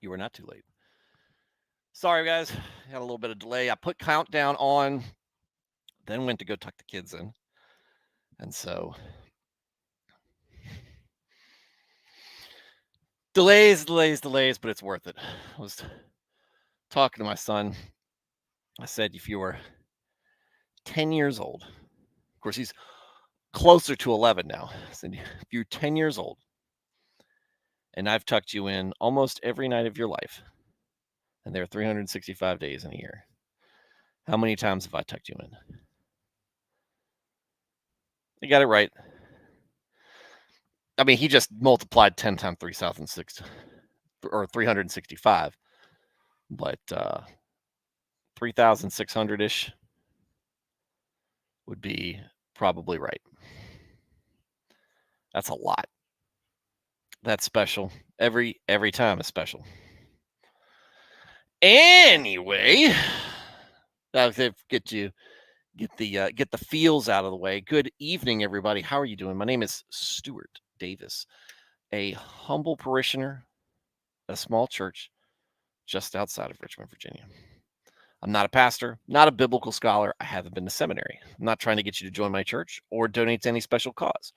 You are not too late. Sorry, guys. Had a little bit of delay. I put countdown on, then went to go tuck the kids in. And so delays, but it's worth it. I was talking to my son. I said, if you were 10 years old, of course, he's closer to 11 now. I said, if you're 10 years old and I've tucked you in almost every night of your life, and there are 365 days in a year, how many times have I tucked you in? You got it right. I mean, he just multiplied 10 times 3,006 or 365, but 3,600 ish would be probably right. That's a lot. That's special. Every time is special. Anyway, that get the feels out of the way. Good evening, everybody. How are you doing? My name is Stuart Davis, a humble parishioner at a small church just outside of Richmond, Virginia. I'm not a pastor, not a biblical scholar. I haven't been to seminary. I'm not trying to get you to join my church or donate to any special cause.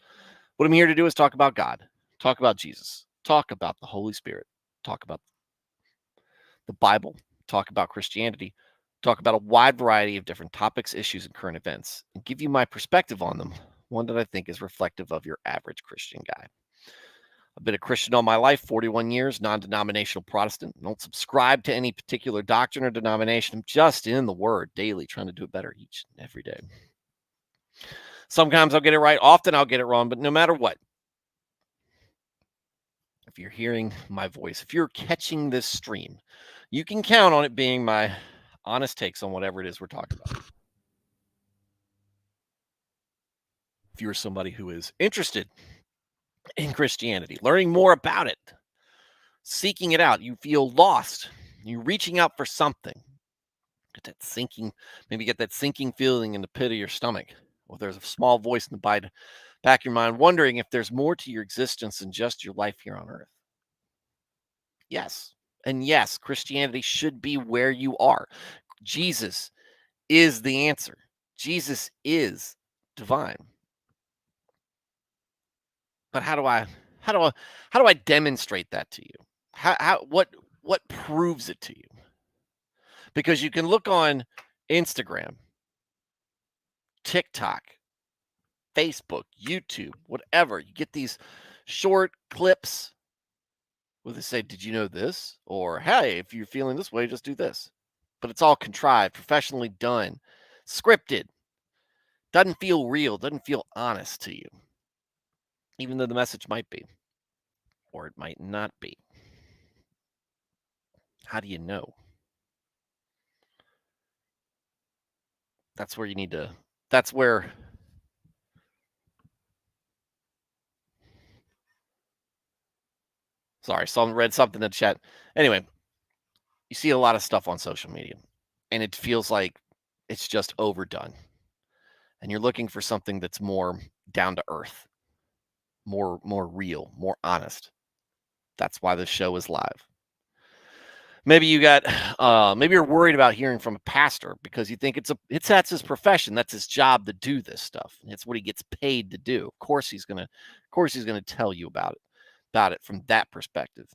What I'm here to do is talk about God, talk about Jesus, talk about the Holy Spirit, talk about the Bible, talk about Christianity, talk about a wide variety of different topics, issues, and current events, and give you my perspective on them, one that I think is reflective of your average Christian guy. I've been a Christian all my life, 41 years, non-denominational Protestant. I don't subscribe to any particular doctrine or denomination. I'm just in the Word daily, trying to do it better each and every day. Sometimes I'll get it right. Often I'll get it wrong. But no matter what, if you're hearing my voice, if you're catching this stream, you can count on it being my honest takes on whatever it is we're talking about. If you're somebody who is interested in Christianity, learning more about it, seeking it out, you feel lost, you're reaching out for something, get that sinking, maybe get that sinking feeling in the pit of your stomach, or there's a small voice in the back of your mind wondering if there's more to your existence than just your life here on earth. Yes. And yes, Christianity should be where you are. Jesus is the answer. Jesus is divine. But how do I demonstrate that to you? What proves it to you? Because you can look on Instagram, TikTok, Facebook, YouTube, whatever. You get these short clips where they say, "Did you know this?" Or, "Hey, if you're feeling this way, just do this." But it's all contrived, professionally done, scripted. Doesn't feel real, doesn't feel honest to you. Even though the message might be, or it might not be. How do you know? That's where you need to, that's where, sorry, someone read something in the chat. Anyway, you see a lot of stuff on social media, and it feels like it's just overdone. And you're looking for something that's more down to earth, more real, more honest. That's why this show is live. Maybe maybe you're worried about hearing from a pastor because you think that's his profession, that's his job to do this stuff. It's what he gets paid to do. Of course he's gonna tell you about it from that perspective.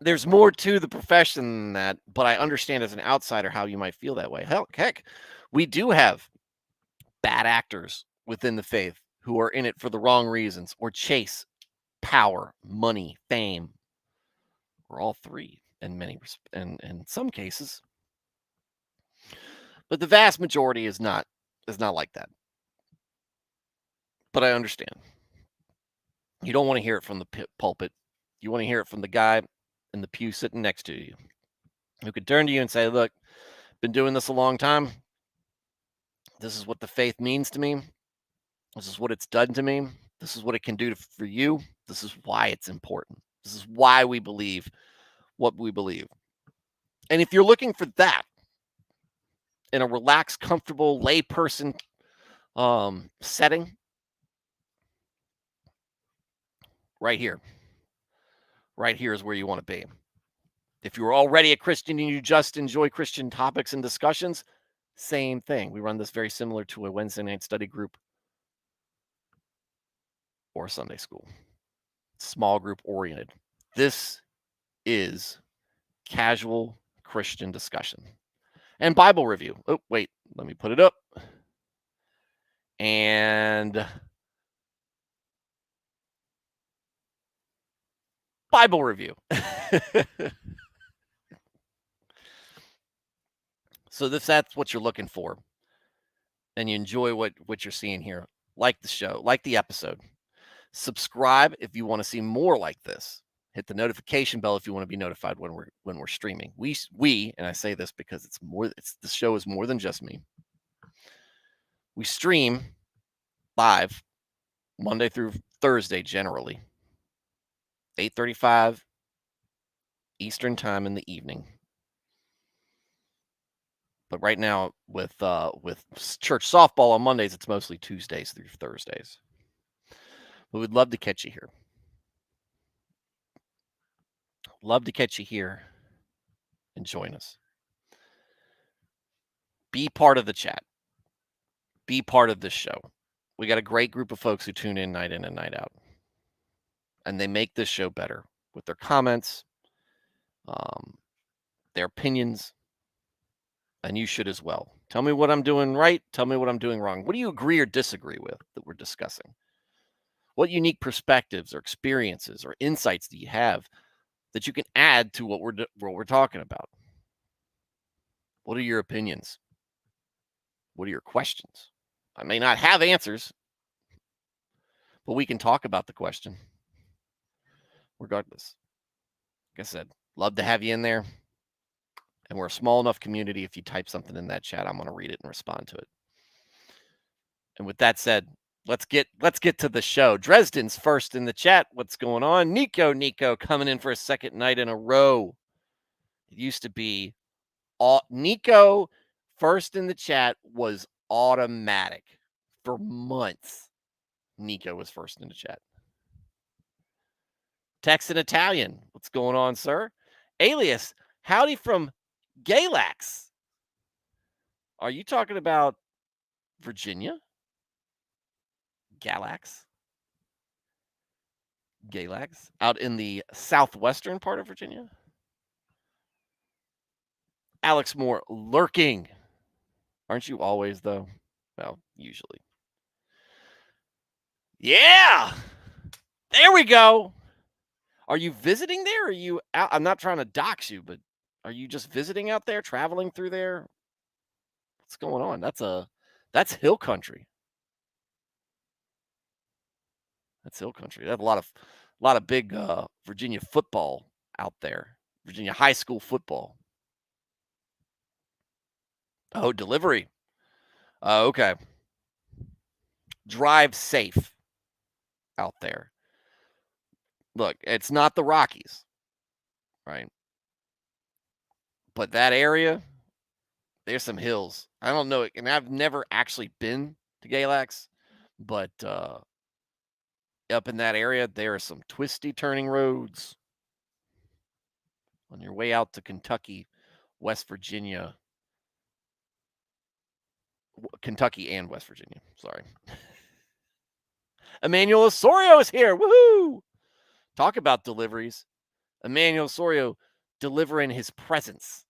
There's more to the profession than that, but I understand as an outsider how you might feel that way. Heck, we do have bad actors within the faith who are in it for the wrong reasons or chase power, money, fame, or all three in some cases. But the vast majority is not like that. But I understand. You don't want to hear it from the pulpit. You want to hear it from the guy in the pew sitting next to you who could turn to you and say, "Look, been doing this a long time. This is what the faith means to me. This is what it's done to me. This is what it can do for you. This is why it's important. This is why we believe what we believe." And if you're looking for that in a relaxed, comfortable layperson setting, right here, right here is where you want to be. If you're already a Christian and you just enjoy Christian topics and discussions, same thing. We run this very similar to a Wednesday night study group or a Sunday school, small group oriented. This is casual Christian discussion and Bible review. Oh, wait, let me put it up. And Bible review. So if that's what you're looking for and you enjoy what you're seeing here, like the show, like the episode, subscribe if you want to see more like this. Hit the notification bell if you want to be notified when we're streaming. We and I say this because the show is more than just me. We stream live Monday through Thursday generally, 8:35 Eastern time in the evening. But right now with church softball on Mondays, it's mostly Tuesdays through Thursdays. But we'd love to catch you here. Love to catch you here and join us. Be part of the chat. Be part of this show. We got a great group of folks who tune in and night out. And they make this show better with their comments, their opinions, and you should as well. Tell me what I'm doing right. Tell me what I'm doing wrong. What do you agree or disagree with that we're discussing? What unique perspectives or experiences or insights do you have that you can add to what we're talking about? What are your opinions? What are your questions? I may not have answers, but we can talk about the question regardless. Like I said, love to have you in there. And we're a small enough community. If you type something in that chat, I'm going to read it and respond to it. And with that said, let's get to the show. Dresden's first in the chat. What's going on? Nico coming in for a second night in a row. It used to be Nico first in the chat was automatic for months. Nico was first in the chat. Text in Italian. What's going on, sir? Alias, howdy from Galax. Are you talking about Virginia? Galax? Galax? Out in the southwestern part of Virginia? Alex Moore lurking. Aren't you always, though? Well, usually. Yeah! There we go. Are you visiting there? Or are you out? I'm not trying to dox you, but are you just visiting out there, traveling through there? What's going on? That's hill country. That's hill country. They have a lot of big Virginia football out there. Virginia high school football. Oh, delivery. Okay. Drive safe out there. Look, it's not the Rockies, right? But that area, there's some hills. I don't know, and I've never actually been to Galax, but up in that area, there are some twisty turning roads on your way out to Kentucky, West Virginia, Kentucky and West Virginia. Sorry. Emmanuel Osorio is here. Woohoo! Talk about deliveries. Emmanuel Osorio delivering his presence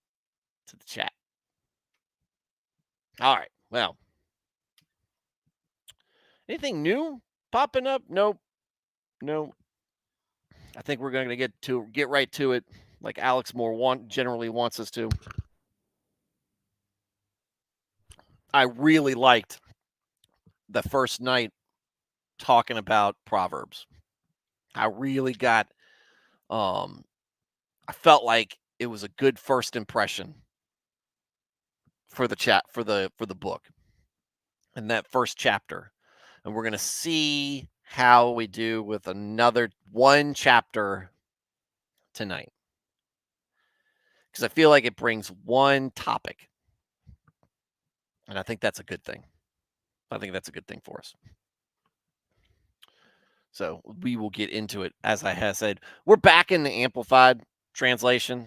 to the chat. All right. Well, anything new popping up? Nope. No. I think we're going to get right to it, like Alex Moore generally wants us to. I really liked the first night talking about Proverbs. I really got I felt like it was a good first impression for the chat for the book and that first chapter. And we're going to see how we do with another one chapter tonight. Because I feel like it brings one topic. And I think that's a good thing. I think that's a good thing for us. So we will get into it. As I have said, we're back in the Amplified translation.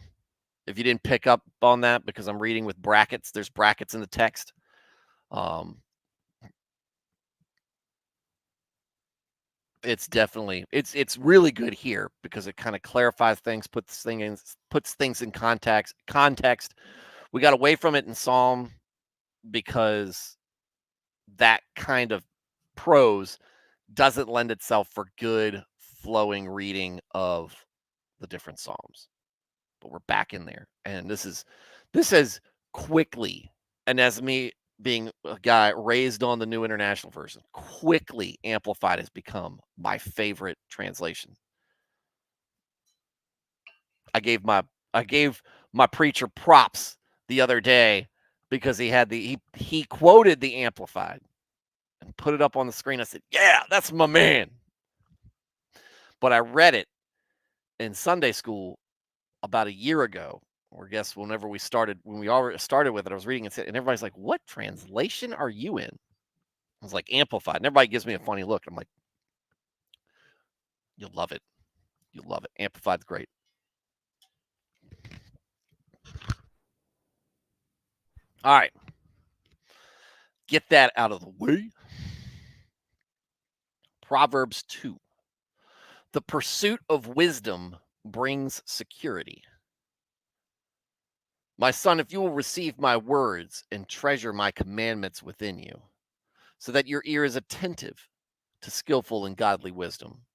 If you didn't pick up on that, because I'm reading with brackets, there's brackets in the text. Um, it's definitely it's really good here because it kind of clarifies things, puts things in context. We got away from it in Psalm because that kind of prose doesn't lend itself for good flowing reading of the different Psalms. But we're back in there. And this has quickly, and as me being a guy raised on the New International Version, quickly Amplified has become my favorite translation. I gave my I gave my preacher props the other day because he quoted the Amplified and put it up on the screen. I said, "Yeah, that's my man." But I read it in Sunday school about a year ago, or guess whenever when we already started with it, I was reading it, and everybody's like, "What translation are you in?" I was like, "Amplified," and everybody gives me a funny look. I'm like, "You'll love it. You'll love it. Amplified's great." All right, get that out of the way. Proverbs 2. The pursuit of wisdom brings security. My son, if you will receive my words and treasure my commandments within you, so that your ear is attentive to skillful and godly wisdom,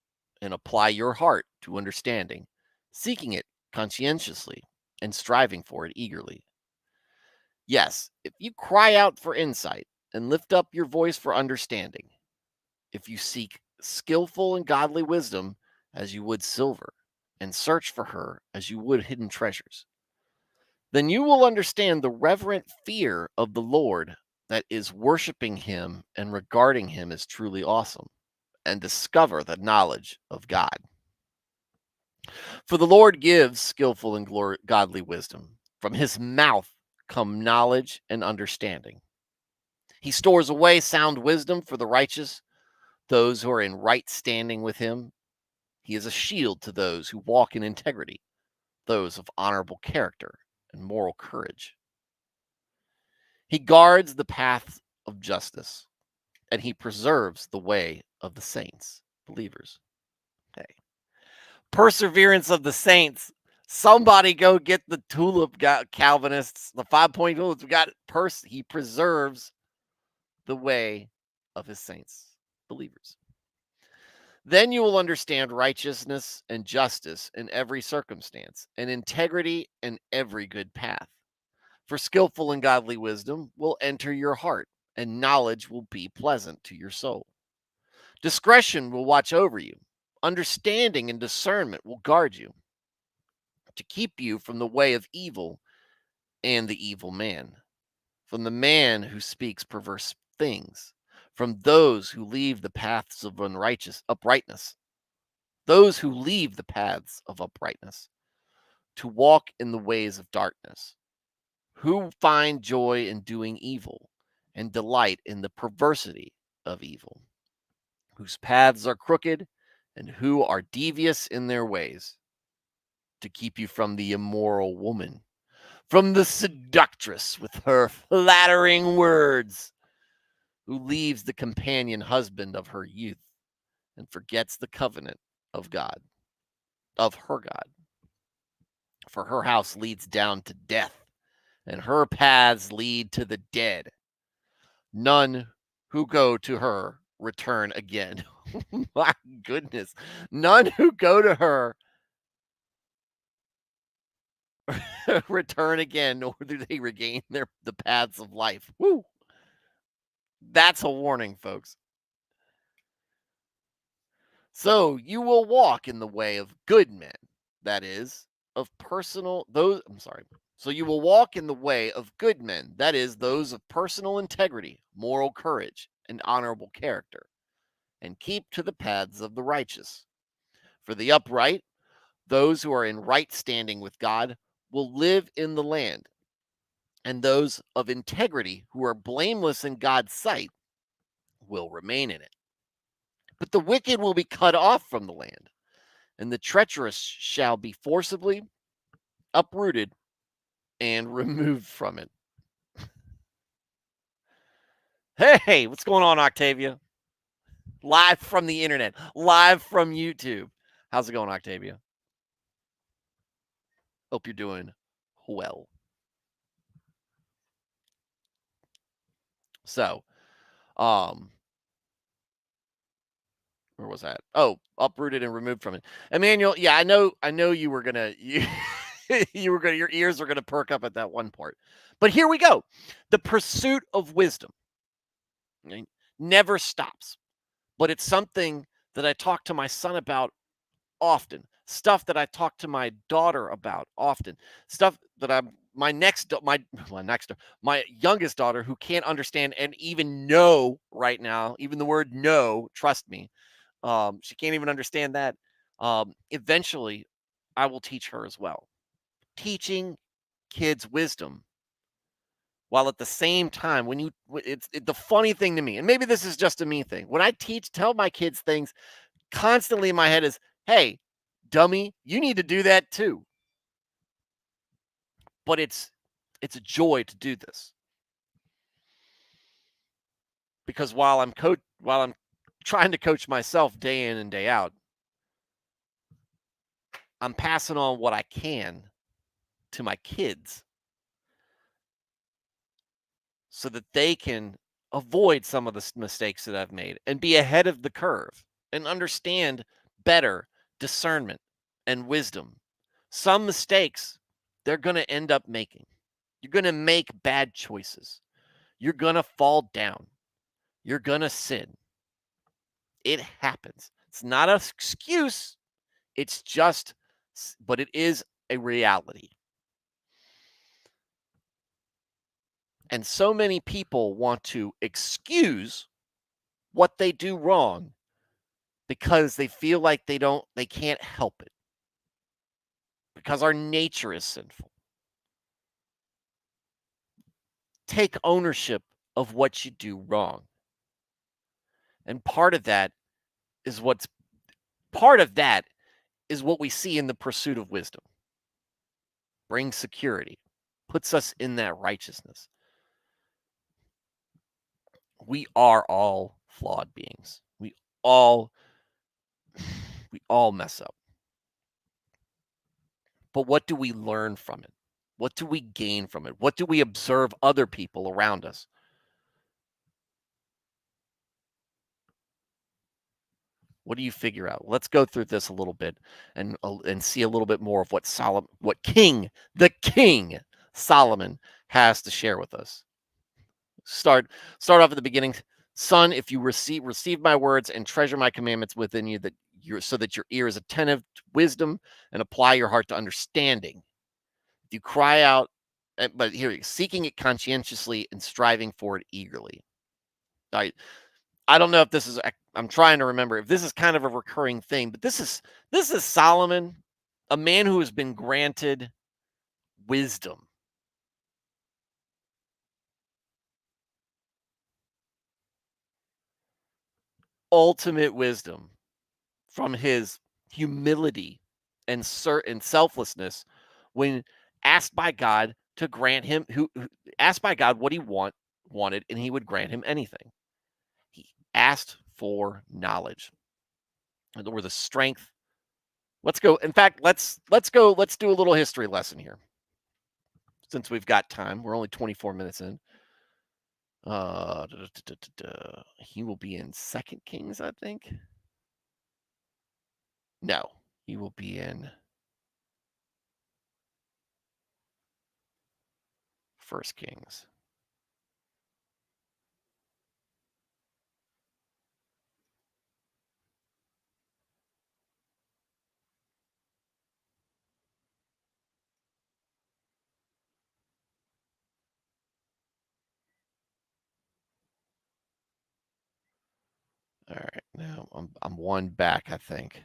and apply your heart to understanding, seeking it conscientiously and striving for it eagerly. Yes, if you cry out for insight and lift up your voice for understanding, if you seek skillful and godly wisdom as you would silver, and search for her as you would hidden treasures, then you will understand the reverent fear of the Lord, that is worshiping him and regarding him as truly awesome, and discover the knowledge of God. For the Lord gives skillful and godly wisdom. From his mouth come knowledge and understanding. He stores away sound wisdom for the righteous, those who are in right standing with him. He is a shield to those who walk in integrity, those of honorable character and moral courage. He guards the paths of justice, and he preserves the way of the saints, believers. Hey, perseverance of the saints. Somebody go get the tulip Calvinists, the 5-point tulips. We got he preserves the way of his saints, believers. Then you will understand righteousness and justice in every circumstance, and integrity in every good path. For skillful and godly wisdom will enter your heart, and knowledge will be pleasant to your soul. Discretion will watch over you. Understanding and discernment will guard you, to keep you from the way of evil and the evil man, from the man who speaks perverse things, from those who leave the paths of uprightness, those who leave the paths of uprightness, to walk in the ways of darkness, who find joy in doing evil and delight in the perversity of evil, whose paths are crooked and who are devious in their ways, to keep you from the immoral woman, from the seductress with her flattering words, who leaves the companion husband of her youth and forgets the covenant of God, of her God. For her house leads down to death, and her paths lead to the dead. None who go to her return again. My goodness. None who go to her return again, nor do they regain the paths of life. Woo! That's a warning, folks. So you will walk in the way of good men, that is, of personal those I'm sorry. So you will walk in the way of good men, that is, those of personal integrity, moral courage, and honorable character, and keep to the paths of the righteous. For the upright, those who are in right standing with God, will live in the land, and those of integrity who are blameless in God's sight will remain in it. But the wicked will be cut off from the land, and the treacherous shall be forcibly uprooted and removed from it. Hey, what's going on, Octavia? Live from the internet, live from YouTube. How's it going, Octavia? Hope you're doing well. So, um, where was that? Oh, uprooted and removed from it. Emmanuel, yeah, I know you were gonna you were gonna your ears are gonna perk up at that one part. But here we go. The pursuit of wisdom, right, never stops. But it's something that I talk to my son about often. Stuff that I talk to my daughter about often. Stuff that my youngest daughter who can't understand and even know right now, even the word no, trust me. She can't even understand that. Eventually I will teach her as well. Teaching kids wisdom while at the same time when the funny thing to me, and maybe this is just a me thing. When I tell my kids things, constantly in my head is, "Hey, dummy, you need to do that too." But it's a joy to do this because while I'm trying to coach myself day in and day out, I'm passing on what I can to my kids so that they can avoid some of the mistakes that I've made and be ahead of the curve and understand better discernment and wisdom. Some mistakes they're going to end up making. You're going to make bad choices. You're going to fall down. You're going to sin. It happens. It's not an excuse. It's just, but it is a reality. And so many people want to excuse what they do wrong because they feel like they can't help it because our nature is sinful. Take ownership of what you do wrong. And is what's part of that is what we see in the pursuit of wisdom. Brings security, puts us in that righteousness. We are all flawed beings. All we all mess up. But what do we learn from it? What do we gain from it? What do we observe other people around us? What do you figure out? Let's go through this a little bit and see a little bit more of what the King Solomon has to share with us. Start off at the beginning. Son, if you receive my words and treasure my commandments within you, so that your ear is attentive to wisdom and apply your heart to understanding. If you cry out, but here, seeking it conscientiously and striving for it eagerly. I don't know if this is. I'm trying to remember if this is kind of a recurring thing, but this is Solomon, a man who has been granted wisdom. Ultimate wisdom from his humility and selflessness when asked by God to grant him who asked by God what he wanted and he would grant him anything. He asked for knowledge or the strength. Let's go. In fact, let's go. Let's do a little history lesson here since we've got time. We're only 24 minutes in. He will be in Second Kings, I think. No, he will be in First Kings. All right, now I'm one back, I think.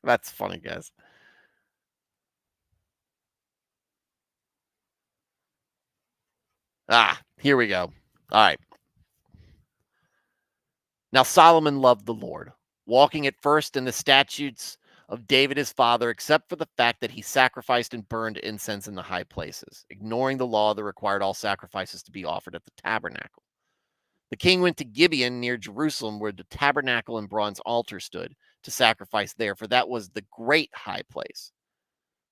That's funny, guys. Here we go. All right. Now Solomon loved the Lord, walking at first in the statutes of David his father, except for the fact that he sacrificed and burned incense in the high places, ignoring the law that required all sacrifices to be offered at the tabernacle. The king went to Gibeon near Jerusalem, where the tabernacle and bronze altar stood, to sacrifice there, for that was the great high place.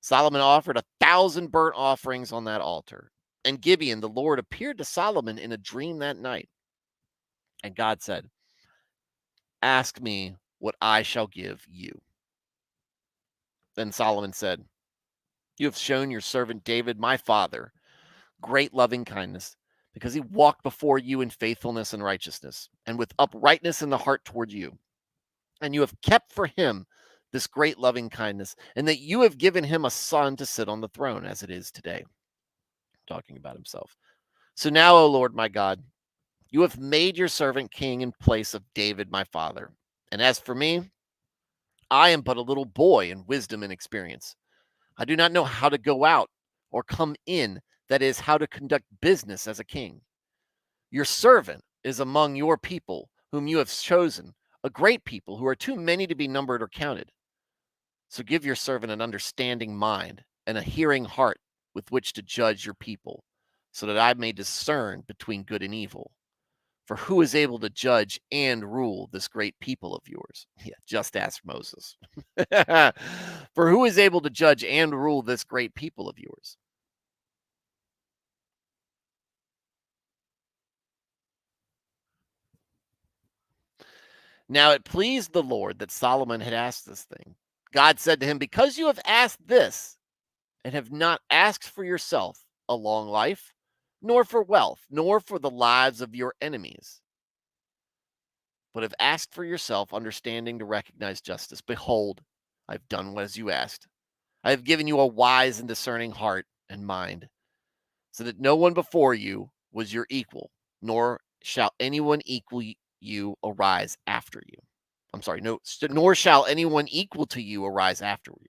Solomon offered 1,000 burnt offerings on that altar. In Gibeon, the Lord appeared to Solomon in a dream that night. And God said, "Ask me what I shall give you." Then Solomon said, "You have shown your servant David, my father, great loving kindness, because he walked before you in faithfulness and righteousness, and with uprightness in the heart toward you. And you have kept for him this great loving kindness, and that you have given him a son to sit on the throne, as it is today." Talking about himself. "So now, O Lord my God, you have made your servant king in place of David my father. And as for me, I am but a little boy in wisdom and experience. I do not know how to go out or come in, that is, how to conduct business as a king. Your servant is among your people, whom you have chosen, a great people who are too many to be numbered or counted. So give your servant an understanding mind and a hearing heart with which to judge your people, so that I may discern between good and evil. For who is able to judge and rule this great people of yours?" Yeah, just ask Moses. "For who is able to judge and rule this great people of yours?" Now it pleased the Lord that Solomon had asked this thing. God said to him, "Because you have asked this, and have not asked for yourself a long life, nor for wealth, nor for the lives of your enemies, but have asked for yourself understanding to recognize justice, behold, I've done as you asked. I have given you a wise and discerning heart and mind, so that no one before you was your equal, nor shall anyone equal you arise after you. I'm sorry, no, nor shall anyone equal to you arise after you.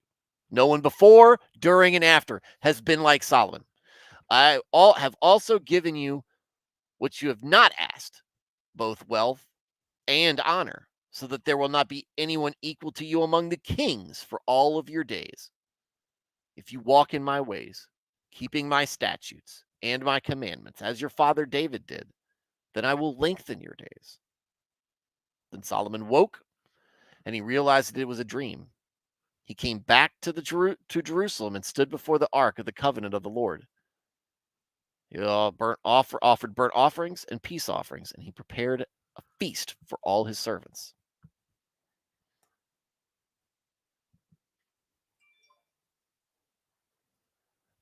No one before, during, and after has been like Solomon. Have also given you what you have not asked, both wealth and honor, so that there will not be anyone equal to you among the kings for all of your days. If you walk in my ways, keeping my statutes and my commandments, as your father David did, then I will lengthen your days." Then Solomon woke, and he realized that it was a dream. He came back to Jerusalem and stood before the ark of the covenant of the Lord. He offered burnt offerings and peace offerings, and he prepared a feast for all his servants.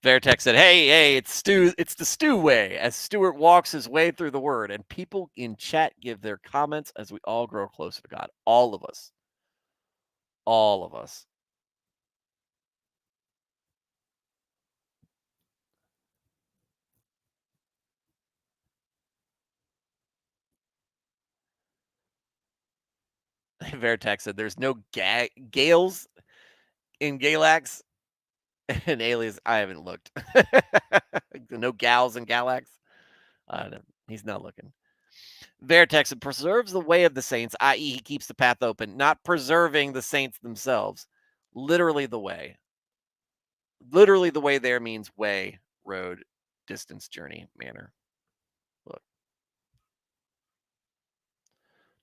Vertex said, "Hey, it's the stew way," as Stuart walks his way through the word, and people in chat give their comments as we all grow closer to God. All of us. All of us. Vertex said, "There's no Gales in Galax and Alias." I haven't looked. No gals in Galax. I don't know. He's not looking. Vertex, "It preserves the way of the saints," i.e., he keeps the path open, not preserving the saints themselves. Literally the way. Literally the way there means way, road, distance, journey, manner. Look,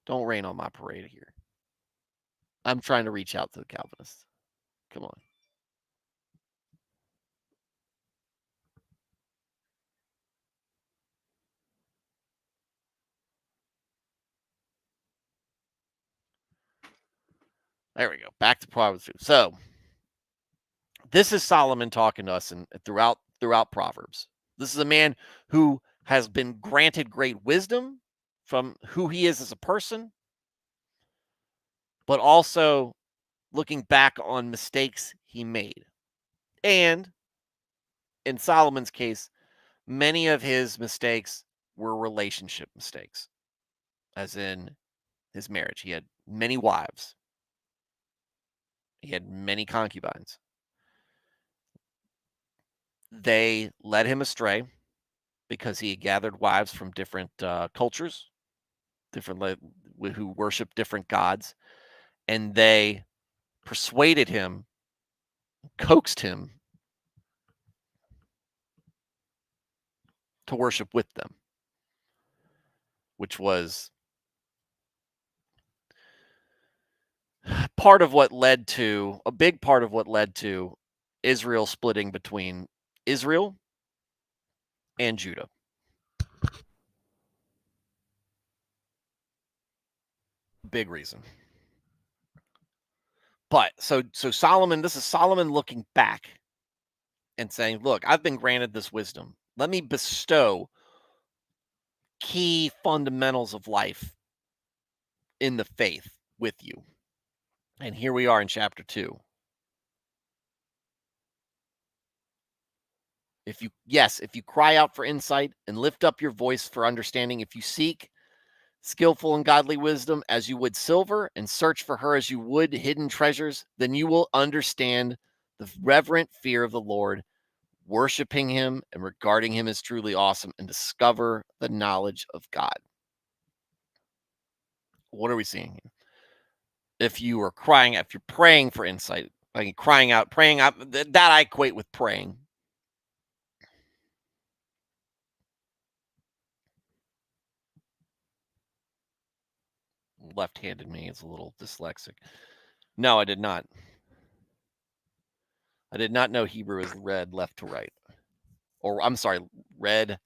don't rain on my parade here. I'm trying to reach out to the Calvinists. Come on. There we go. Back to Proverbs 2. So this is Solomon talking to us and throughout Proverbs. This is a man who has been granted great wisdom from who he is as a person, but also looking back on mistakes he made. And in Solomon's case, many of his mistakes were relationship mistakes, as in his marriage. He had many wives, he had many concubines. They led him astray. because he had gathered wives from different cultures, different who worship different gods, and they persuaded him, coaxed him to worship with them, which was part of what led to a big part of what led to Israel splitting between Israel and Judah. Big reason. But so Solomon, this is Solomon looking back and saying, "Look, I've been granted this wisdom. Let me bestow key fundamentals of life in the faith with you." And here we are in chapter 2. If you cry out for insight and lift up your voice for understanding, if you seek skillful and godly wisdom as you would silver and search for her as you would hidden treasures, then you will understand the reverent fear of the Lord, worshiping him and regarding him as truly awesome, and discover the knowledge of God. What are we seeing here? If you are crying, if you're praying for insight, like praying out, that I equate with praying. Left-handed me is a little dyslexic. No, I did not. I did not know Hebrew is read left to right. Or I'm sorry, read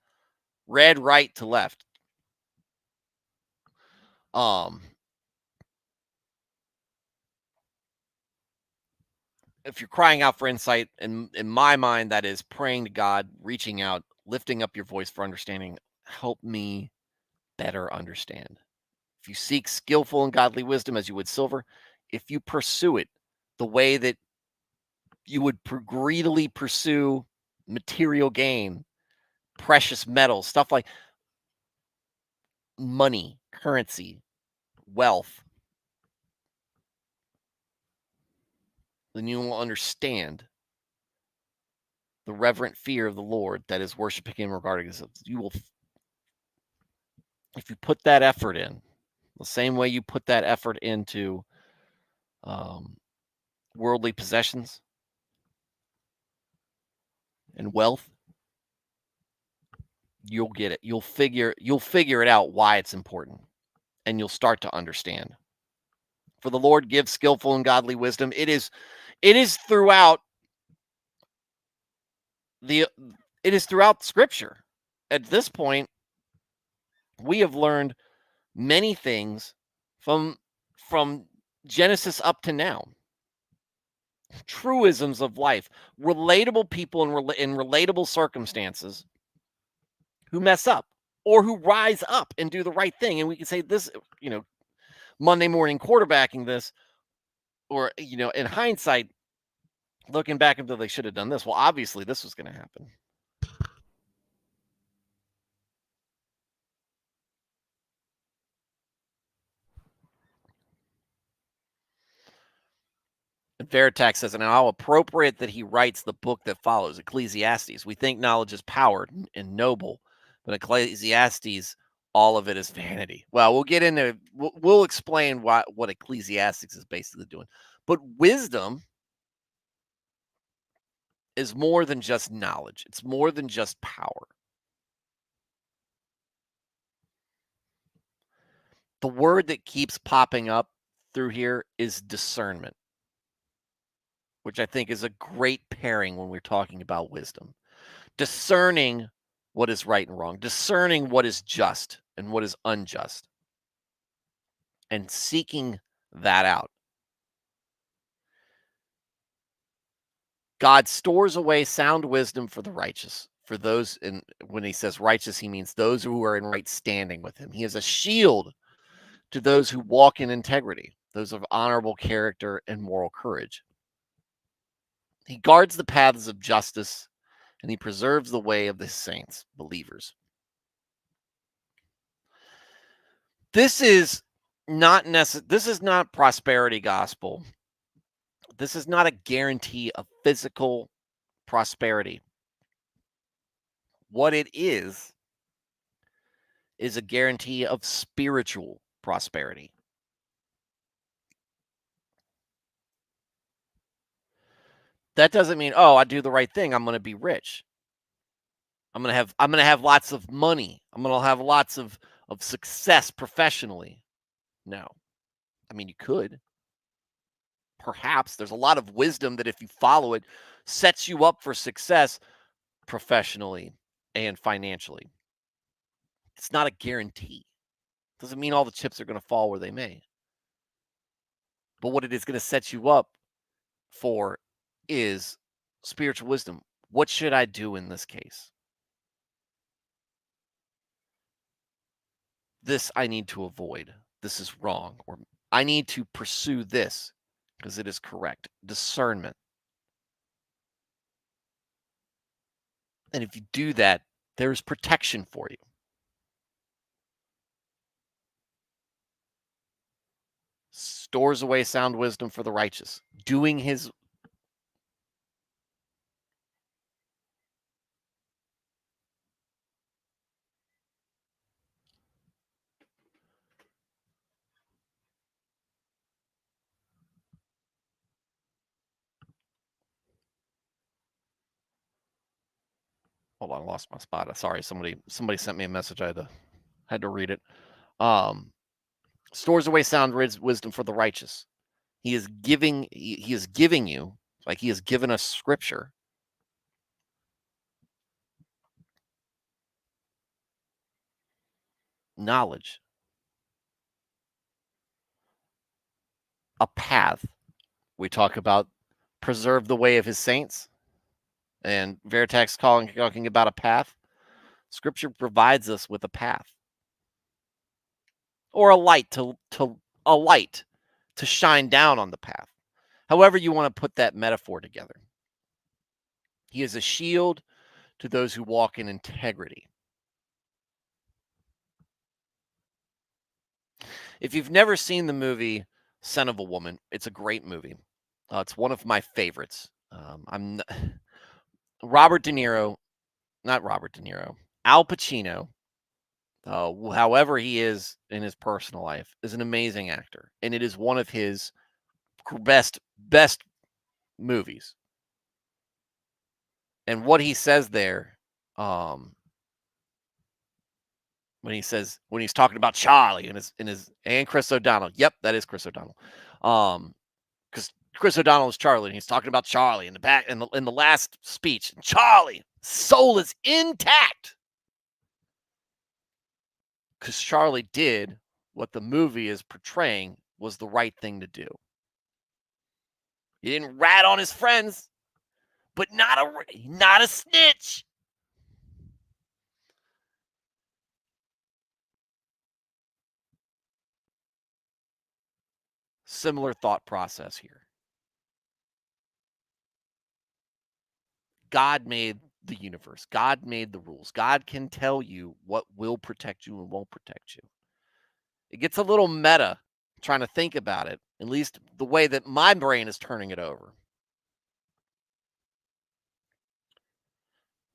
right to left. Um if you're crying out for insight, in my mind, that is praying to God, reaching out, lifting up your voice for understanding. Help me better understand. If you seek skillful and godly wisdom as you would silver, if you pursue it the way that you would greedily pursue material gain, precious metals, stuff like money, currency, wealth, then you will understand the reverent fear of the Lord that is worshiping him regarding this. You will, if you put that effort in, the same way you put that effort into um, worldly possessions and wealth, you'll get it. You'll figure it out why it's important, and you'll start to understand. For the Lord gives skillful and godly wisdom. It is throughout the it is throughout Scripture. At this point, we have learned many things from Genesis up to now. Truisms of life, relatable people in relatable circumstances who mess up or who rise up and do the right thing. And we can say this, Monday morning quarterbacking this, or in hindsight, looking back until they should have done this. Well, obviously, this was going to happen. And Veritax says, and how appropriate that he writes the book that follows, Ecclesiastes. We think knowledge is power and noble, but Ecclesiastes, all of it is vanity. Well, we'll get into, we'll explain what Ecclesiastes is basically doing. But wisdom is more than just knowledge. It's more than just power. The word that keeps popping up through here is discernment, which I think is a great pairing when we're talking about wisdom. Discerning what is right and wrong, discerning what is just and what is unjust, and seeking that out. God stores away sound wisdom for the righteous. For those, and when he says righteous, he means those who are in right standing with him. He is a shield to those who walk in integrity, those of honorable character and moral courage. He guards the paths of justice, and he preserves the way of the saints, believers. This is not this is not prosperity gospel. This is not a guarantee of physical prosperity. What it is is a guarantee of spiritual prosperity. That doesn't mean, oh, I do the right thing, I'm going to be rich. I'm going to have lots of money. I'm going to have lots of success professionally. No. I mean, you could. Perhaps there's a lot of wisdom that if you follow it sets you up for success professionally and financially. It's not a guarantee. Doesn't mean all the chips are going to fall where they may. But what it is going to set you up for is spiritual wisdom. What should I do in this case? This I need to avoid. This is wrong. Or I need to pursue this because it is correct. Discernment. And if you do that, there's protection for you. Stores away sound wisdom for the righteous. Doing his. Hold on, I lost my spot. Sorry, somebody sent me a message. I had to read it. Um, stores away sound wisdom for the righteous. He is giving you, like he has given us scripture, knowledge, a path. We talk about preserve the way of his saints, and Veritex talking about a path. Scripture provides us with a path or a light to shine down on the path. However you want to put that metaphor together. He is a shield to those who walk in integrity. If you've never seen the movie Son of a Woman, it's a great movie. It's one of my favorites. I'm Robert De Niro, not Robert De Niro, Al Pacino. However he is in his personal life, is an amazing actor, and it is one of his best movies. And what he says there, when he's talking about Charlie and Chris O'Donnell. Yep, that is Chris O'Donnell. Because Chris O'Donnell is Charlie, and he's talking about Charlie in the back in the last speech. Charlie, soul is intact. Because Charlie did what the movie is portraying was the right thing to do. He didn't rat on his friends, but not a snitch. Similar thought process here. God made the universe. God made the rules. God can tell you what will protect you and won't protect you. It gets a little meta trying to think about it, at least the way that my brain is turning it over.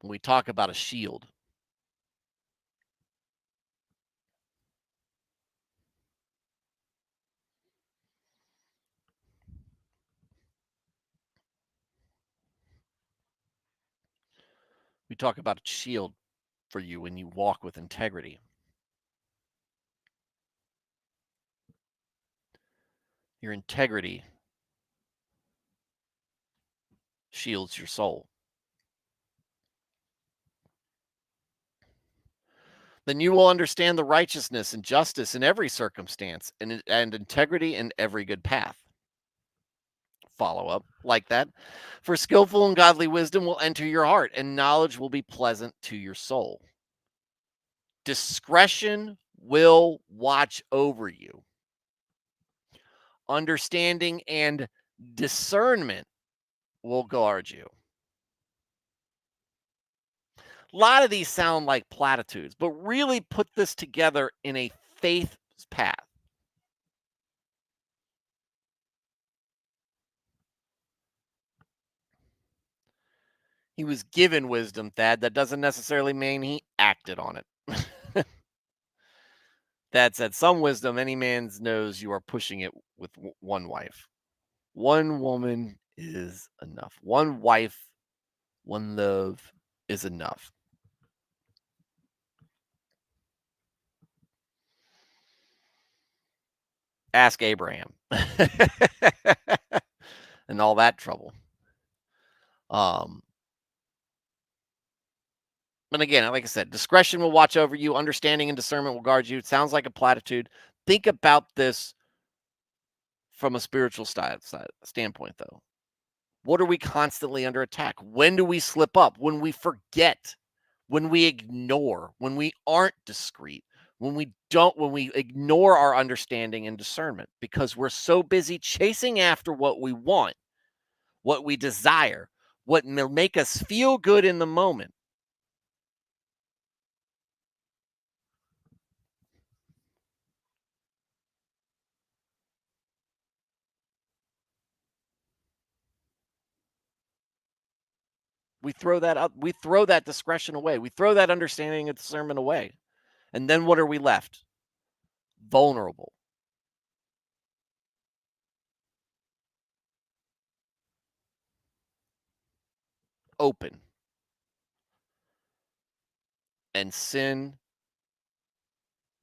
When we talk about a shield, we talk about a shield for you when you walk with integrity. Your integrity shields your soul. Then you will understand the righteousness and justice in every circumstance and integrity in every good path. Follow up like that. For skillful and godly wisdom will enter your heart, and knowledge will be pleasant to your soul. Discretion will watch over you. Understanding and discernment will guard you. A lot of these sound like platitudes, but really put this together in a faith path. He was given wisdom, Thad. That doesn't necessarily mean he acted on it. That said, some wisdom, any man's knows you are pushing it with one wife. One woman is enough. One wife, one love is enough. Ask Abraham and all that trouble. Um, and again, like I said, discretion will watch over you, understanding and discernment will guard you. It sounds like a platitude. Think about this from a spiritual standpoint, though. What are we constantly under attack? When do we slip up? When we forget, when we ignore, when we aren't discreet, when we ignore our understanding and discernment because we're so busy chasing after what we want, what we desire, what will make us feel good in the moment. We throw that discretion away. We throw that understanding and discernment away. And then what are we left? Vulnerable, open, and sin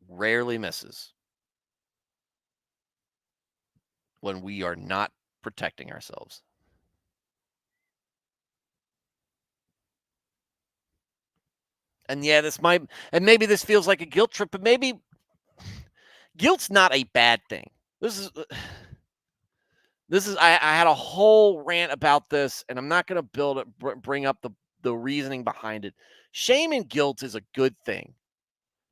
rarely misses when we are not protecting ourselves. And yeah, maybe this feels like a guilt trip, but maybe guilt's not a bad thing. This is I had a whole rant about this, and I'm not going to bring up the reasoning behind it. Shame and guilt is a good thing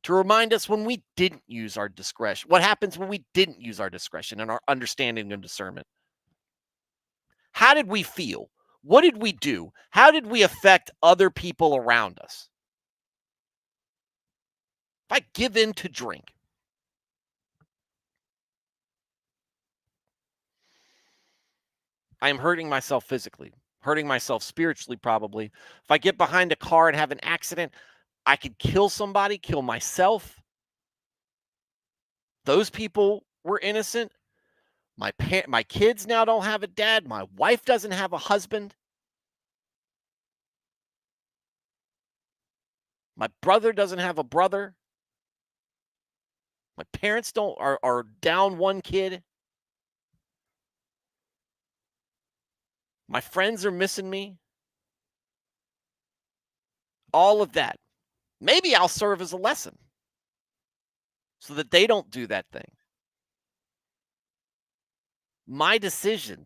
to remind us when we didn't use our discretion. What happens when we didn't use our discretion and our understanding and discernment? How did we feel? What did we do? How did we affect other people around us? If I give in to drink, I am hurting myself physically, hurting myself spiritually, probably. If I get behind a car and have an accident, I could kill somebody, kill myself. Those people were innocent. My kids now don't have a dad. My wife doesn't have a husband. My brother doesn't have a brother. My parents don't are down one kid. My friends are missing me. All of that. Maybe I'll serve as a lesson so that they don't do that thing. My decision,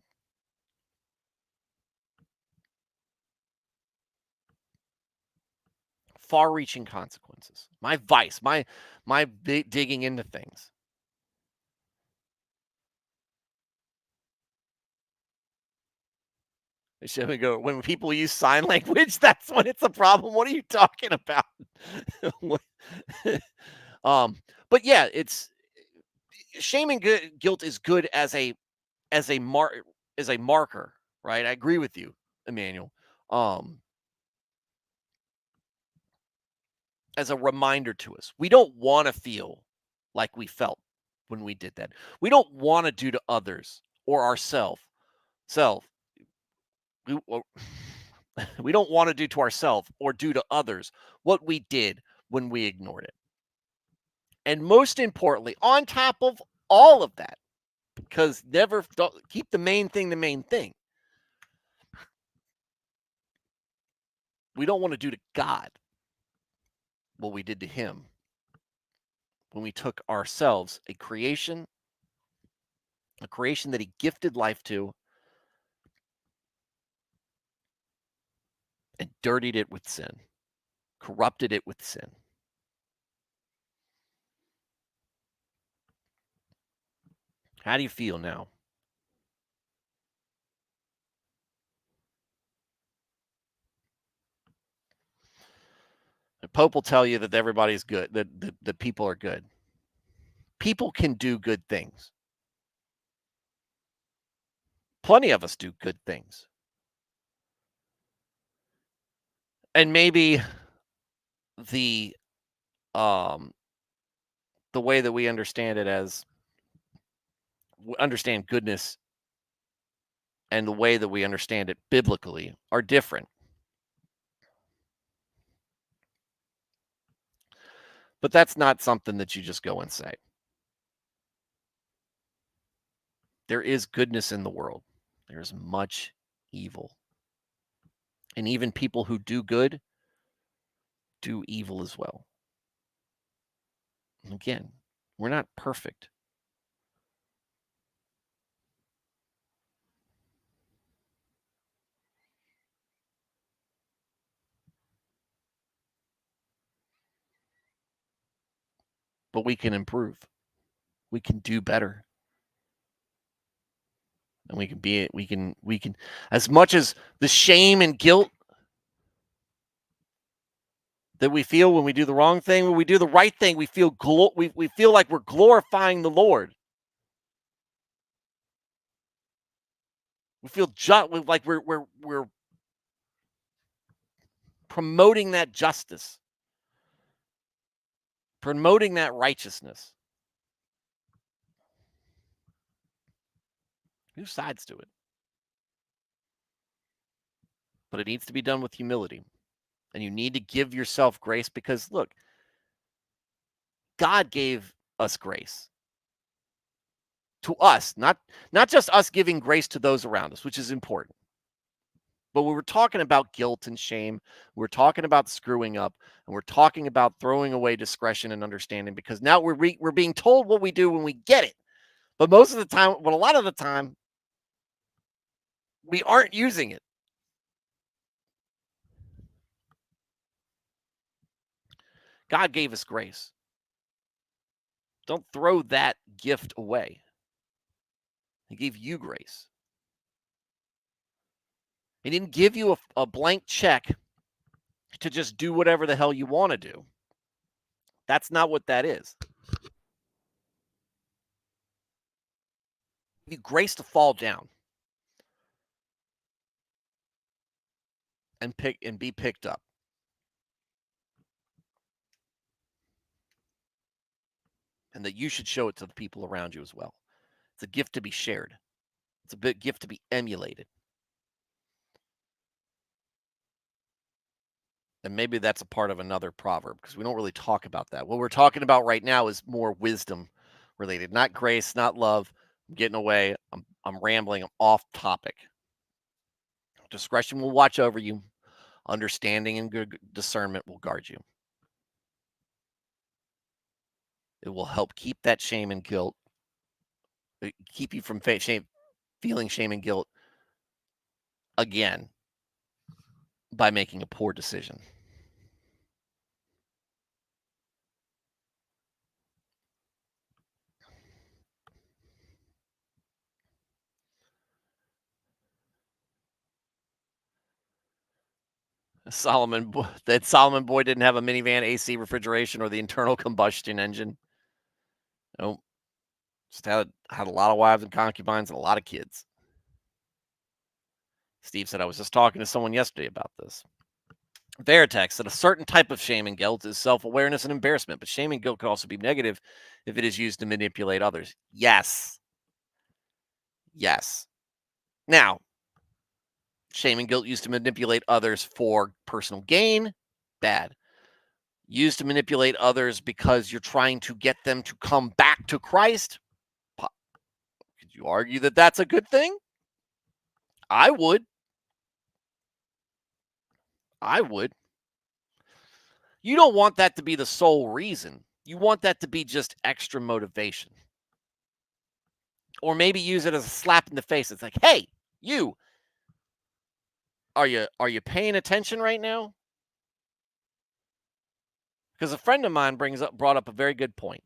far-reaching consequences. My vice, my digging into things. They should go when people use sign language. That's when it's a problem. What are you talking about? um, but yeah, it's shame and guilt is good as a mark as a marker, right? I agree with you, Emmanuel. Um, as a reminder to us, we don't want to feel like we felt when we did that. We don't want to do to others or ourselves. Self, we, we don't want to do to ourselves or do to others what we did when we ignored it. And most importantly, on top of all of that, because never keep the main thing. We don't want to do to God what we did to him when we took ourselves, a creation that he gifted life to, and dirtied it with sin, corrupted it with sin. How do you feel now? The Pope will tell you that everybody's good, that people are good. People can do good things. Plenty of us do good things. And maybe the um the way that we understand it as understand goodness and the way that we understand it biblically are different. But that's not something that you just go and say. There is goodness in the world. There's much evil. And even people who do good do evil as well. Again, we're not perfect. But we can improve. We can do better. And we can as much as the shame and guilt that we feel when we do the wrong thing, when we do the right thing, we feel we feel like we're glorifying the Lord. We feel like we're promoting that justice, promoting that righteousness. Who sides to it? But it needs to be done with humility. And you need to give yourself grace because look, God gave us grace. To us, not just us giving grace to those around us, which is important. But when we're talking about guilt and shame, we're talking about screwing up, and we're talking about throwing away discretion and understanding because now we're being told what we do when we get it. But most of the time, a lot of the time, we aren't using it. God gave us grace. Don't throw that gift away. He gave you grace. He didn't give you a blank check to just do whatever the hell you want to do. That's not what that is. He gave you grace to fall down and be picked up. And that you should show it to the people around you as well. It's a gift to be shared. It's a big gift to be emulated. And maybe that's a part of another proverb because we don't really talk about that. What we're talking about right now is more wisdom related, not grace, not love. I'm getting away. I'm rambling. I'm off topic. Discretion will watch over you. Understanding and good discernment will guard you. It will help keep that shame and guilt, keep you from feeling shame and guilt again by making a poor decision. That Solomon boy didn't have a minivan, AC, refrigeration, or the internal combustion engine. No, just had a lot of wives and concubines and a lot of kids. Steve said, I was just talking to someone yesterday about this. Veritex said a certain type of shame and guilt is self-awareness and embarrassment, but shame and guilt can also be negative if it is used to manipulate others. Yes. Yes. Now, shame and guilt used to manipulate others for personal gain, bad. Used to manipulate others because you're trying to get them to come back to Christ. Could you argue that that's a good thing? I would. I would. You don't want that to be the sole reason. You want that to be just extra motivation. Or maybe use it as a slap in the face. It's like, hey, you, are you paying attention right now? Because a friend of mine brought up a very good point.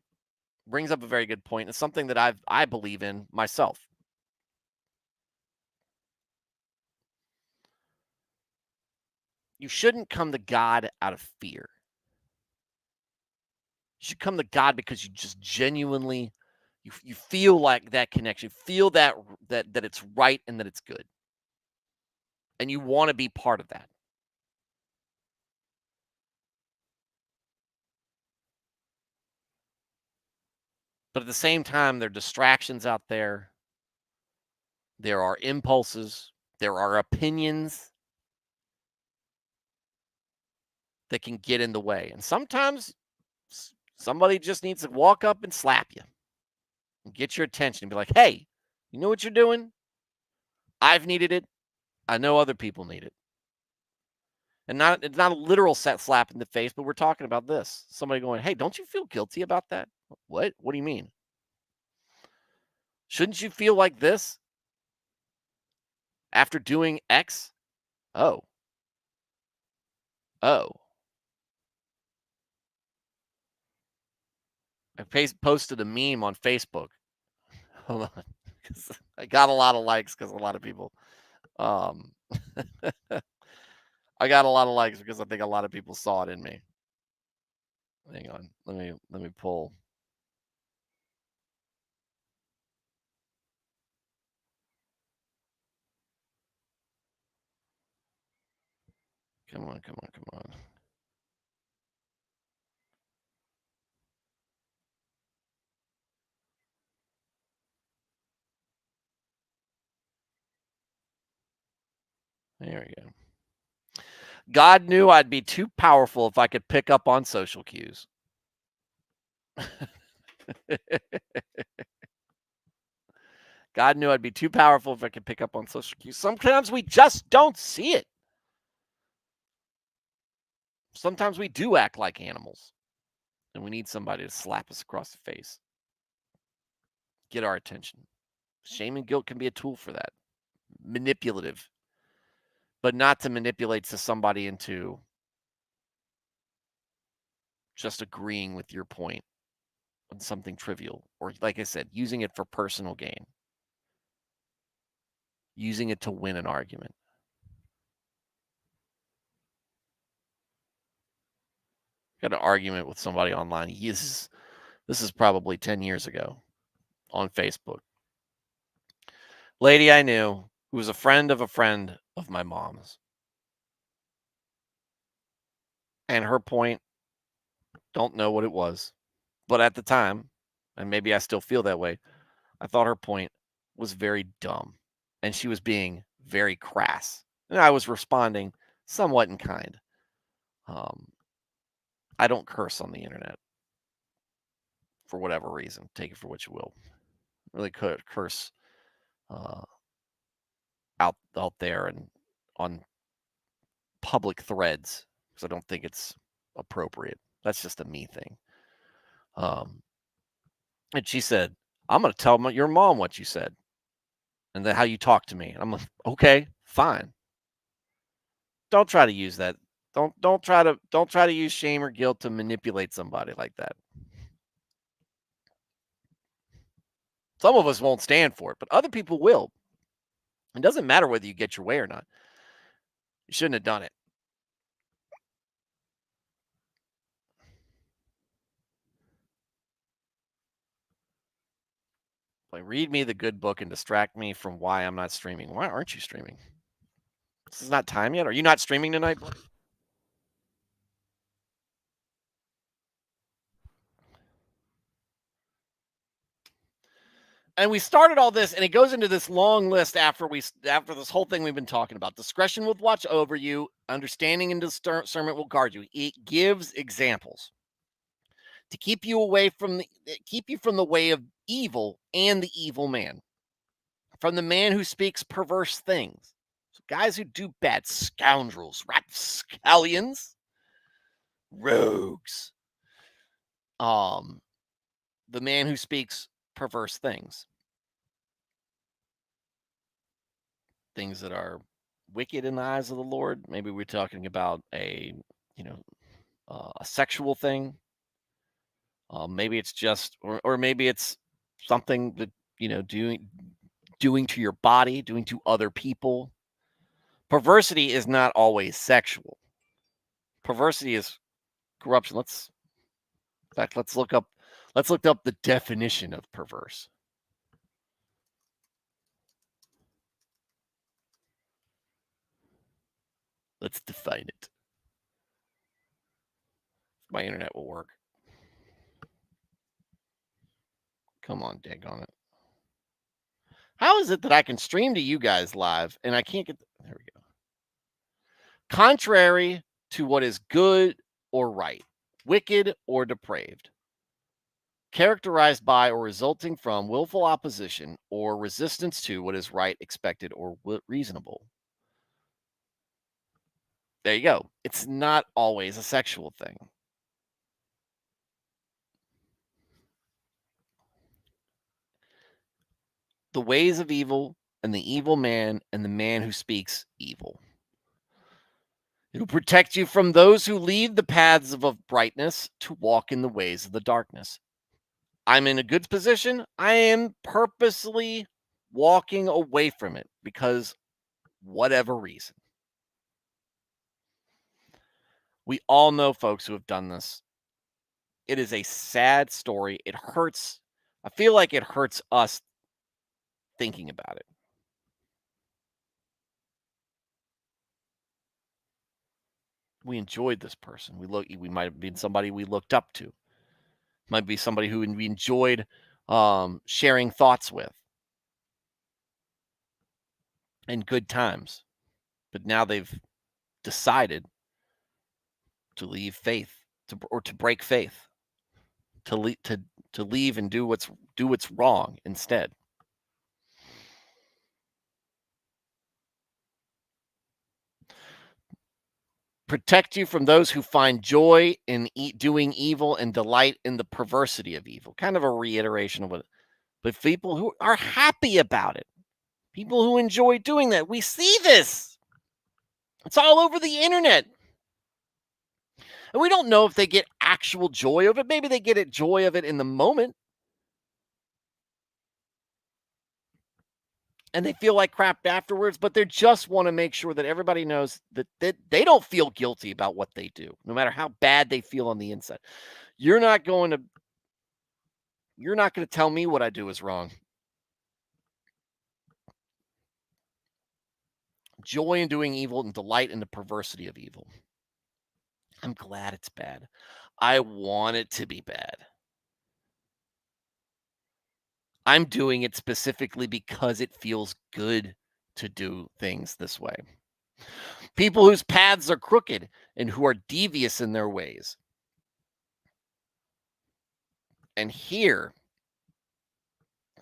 Brings up a very good point. It's something that I believe in myself. You shouldn't come to God out of fear. You should come to God because you just genuinely you feel like that connection, feel that it's right and that it's good. And you want to be part of that. But at the same time, there are distractions out there. There are impulses. There are opinions that can get in the way. And sometimes somebody just needs to walk up and slap you and get your attention and be like, hey, you know what you're doing? I've needed it. I know other people need it. And it's not a literal set slap in the face, but we're talking about this. Somebody going, hey, don't you feel guilty about that? What? What do you mean? Shouldn't you feel like this after doing X? Oh, oh. Posted a meme on Facebook. Hold on. I got a lot of likes because a lot of people. Um, I got a lot of likes because I think a lot of people saw it in me. Hang on. Let me pull. Come on, come on, come on. There we go. God knew I'd be too powerful if I could pick up on social cues. God knew I'd be too powerful if I could pick up on social cues. Sometimes we just don't see it. Sometimes we do act like animals, and we need somebody to slap us across the face, get our attention. Shame and guilt can be a tool for that. Manipulative, but not to manipulate somebody into just agreeing with your point on something trivial, or like I said, using it for personal gain, using it to win an argument. Got an argument with somebody online. This is probably 10 years ago on Facebook. Lady I knew who was a friend of my mom's. And her point, don't know what it was. But at the time, and maybe I still feel that way, I thought her point was very dumb. And she was being very crass. And I was responding somewhat in kind. I don't curse on the internet for whatever reason. Take it for what you will. Really could curse uh, out there and on public threads because I don't think it's appropriate. That's just a me thing. Um, and she said, "I'm going to tell your mom what you said and then how you talk to me." And I'm like, "Okay, fine. Don't try to use that. Don't try to use shame or guilt to manipulate somebody like that. Some of us won't stand for it, but other people will. It doesn't matter whether you get your way or not. You shouldn't have done it." Like, read me the good book and distract me from why I'm not streaming. Why aren't you streaming? This is not time yet. Are you not streaming tonight? And we started all this, and it goes into this long list after this whole thing we've been talking about. Discretion will watch over you. Understanding and discernment will guard you. It gives examples to keep you from the way of evil and the evil man, from the man who speaks perverse things. So guys who do bad, scoundrels, rapscallions, rogues. Um, the man who speaks perverse things that are wicked in the eyes of the Lord. Maybe we're talking about you know, a sexual thing. Maybe it's just, or maybe it's something that doing to your body, doing to other people. Perversity is not always sexual. Perversity is corruption. In fact, let's look up the definition of perverse. Let's define it. My internet will work. Come on, daggone it. How is it that I can stream to you guys live and I can't get there we go. Contrary to what is good or right, wicked or depraved, characterized by or resulting from willful opposition or resistance to what is right, expected, or reasonable. There you go. It's not always a sexual thing. The ways of evil and the evil man and the man who speaks evil. It'll protect you from those who leave the paths of brightness to walk in the ways of the darkness. I'm in a good position. I am purposely walking away from it because whatever reason. We all know folks who have done this. It is a sad story. It hurts. I feel like it hurts us thinking about it. We enjoyed this person. We might have been somebody we looked up to. Might be somebody who we enjoyed sharing thoughts with and good times. But now they've decided to leave faith or to break faith, to leave and do what's wrong instead. Protect you from those who find joy in doing evil and delight in the perversity of evil. Kind of a reiteration of what, but people who are happy about it, people who enjoy doing that. We see this. It's all over the internet. And we don't know if they get actual joy of it. Maybe they get joy of it in the moment. And they feel like crap afterwards, but they just want to make sure that everybody knows that they don't feel guilty about what they do, no matter how bad they feel on the inside. You're not going to tell me what I do is wrong. Joy in doing evil and delight in the perversity of evil. I'm glad it's bad. I want it to be bad. I'm doing it specifically because it feels good to do things this way. People whose paths are crooked and who are devious in their ways. And here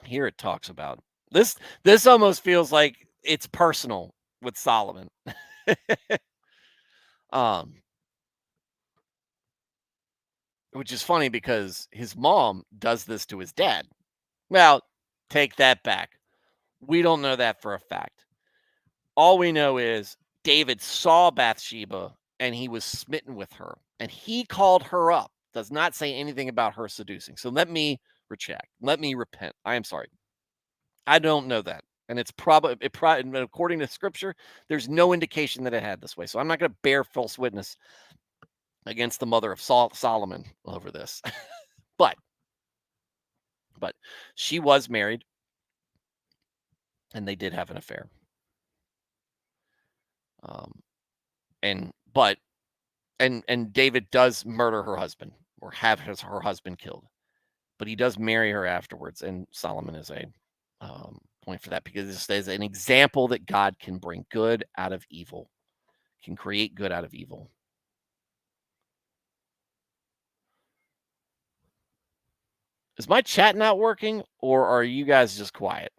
it talks about this almost feels like it's personal with Solomon. um which is funny because his mom does this to his dad. Well, take that back. We don't know that for a fact. All we know is David saw Bathsheba and he was smitten with her and he called her up. Does not say anything about her seducing. So let me retract. Let me repent. I am sorry. I don't know that. And it's probably according to scripture, there's no indication that it had this way. So I'm not going to bear false witness against the mother of Solomon over this. but she was married and they did have an affair. And David does murder her husband or have her husband killed, but he does marry her afterwards. And Solomon is a point for that because this is an example that God can bring good out of evil, can create good out of evil. Is my chat not working or are you guys just quiet?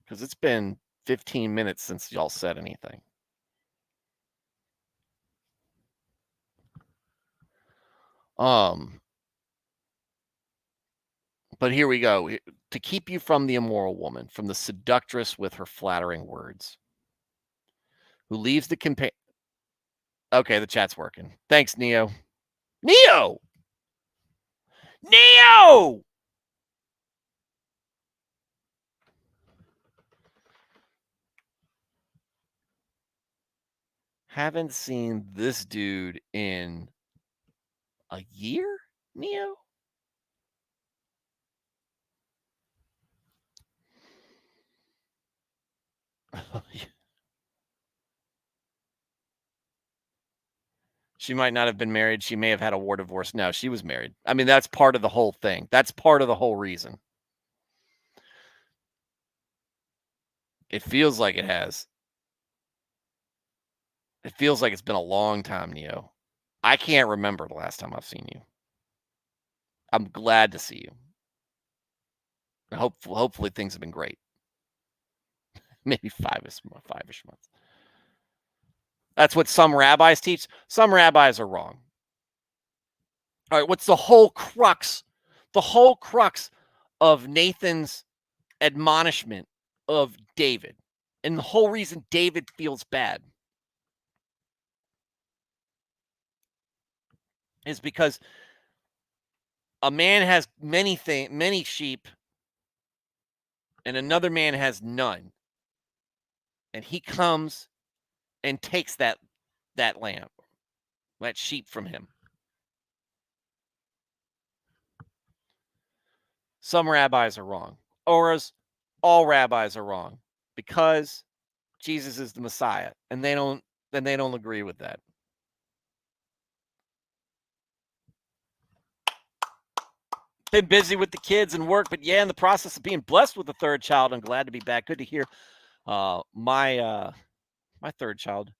Because it's been 15 minutes since y'all said anything. But here we go. To keep you from the immoral woman, from the seductress with her flattering words, who leaves the companion. Okay, the chat's working. Thanks, Neo. Neo! Neo! Haven't seen this dude in a year, Neo? She might not have been married. She may have had a war divorce. No, she was married. I mean, that's part of the whole thing. That's part of the whole reason. It feels like it has. It feels like it's been a long time, Neo. I can't remember the last time I've seen you. I'm glad to see you. Hopefully things have been great. Maybe five-ish months. That's what some rabbis teach. Some rabbis are wrong. All right, what's the whole crux? The whole crux of Nathan's admonishment of David, and the whole reason David feels bad, is because a man has many sheep, and another man has none, and he comes and takes that lamb, that sheep from him. Some rabbis are wrong, or all rabbis are wrong, because Jesus is the Messiah, and they don't agree with that. Been busy with the kids and work, but yeah, in the process of being blessed with a third child. I'm glad to be back. Good to hear. My third child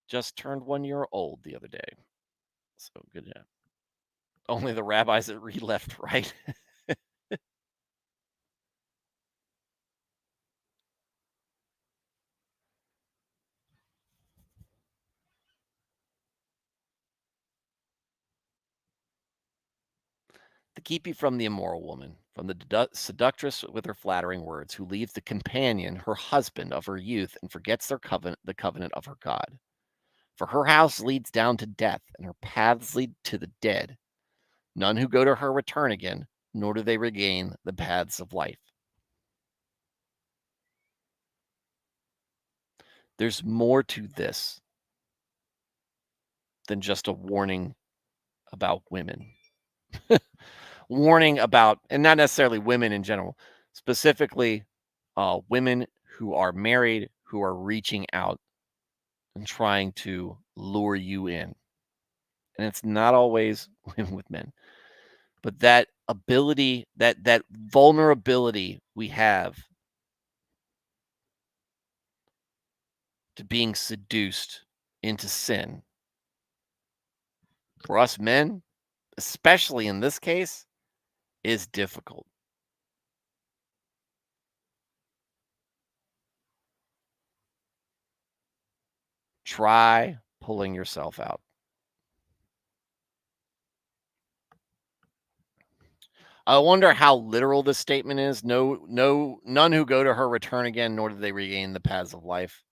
just turned 1 year old the other day, so good. Yeah. Only the rabbis that read left, right. To keep you from the immoral woman, from the seductress with her flattering words, who leaves the companion, her husband of her youth, and forgets the covenant of her God. For her house leads down to death, and her paths lead to the dead. None who go to her return again, nor do they regain the paths of life. There's more to this than just a warning about women. Warning about, and not necessarily women in general, specifically women who are married, who are reaching out and trying to lure you in. And it's not always women with men, but that ability, that vulnerability we have to being seduced into sin. For us men, especially in this case, is difficult. Try pulling yourself out. I wonder how literal this statement is. None who go to her return again, nor do they regain the paths of life.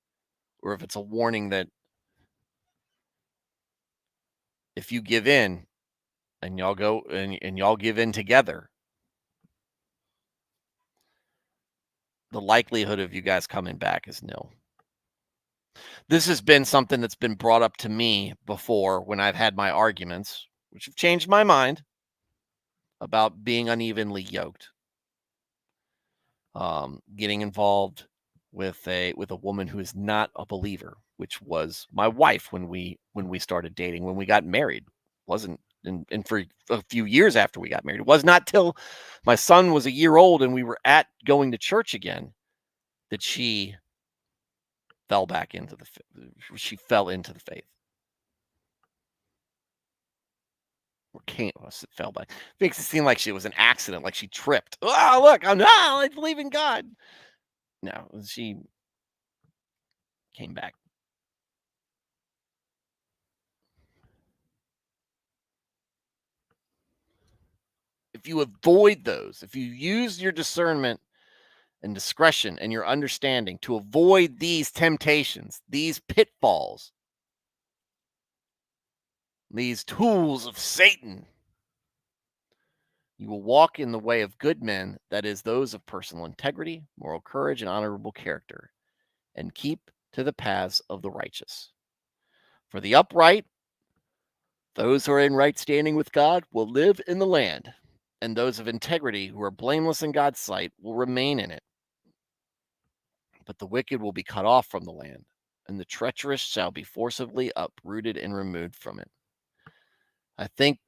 Or if it's a warning that if you give in and y'all go and y'all give in together, the likelihood of you guys coming back is nil. This has been something that's been brought up to me before when I've had my arguments, which have changed my mind about being unevenly yoked. Getting involved with a woman who is not a believer, which was my wife when we started dating. When we got married, wasn't and for a few years after we got married, it was not till my son was a year old and we were going to church again that she fell back into she fell into the faith. Or can't fell back. Makes it seem like it was an accident, like she tripped. Oh, look, I believe in God. No, she came back. If you avoid those, if you use your discernment and discretion and your understanding to avoid these temptations, these pitfalls, these tools of Satan, you will walk in the way of good men, that is, those of personal integrity, moral courage, and honorable character, and keep to the paths of the righteous. For the upright, those who are in right standing with God, will live in the land, and those of integrity who are blameless in God's sight will remain in it. But the wicked will be cut off from the land. and the treacherous shall be forcibly uprooted and removed from it. I think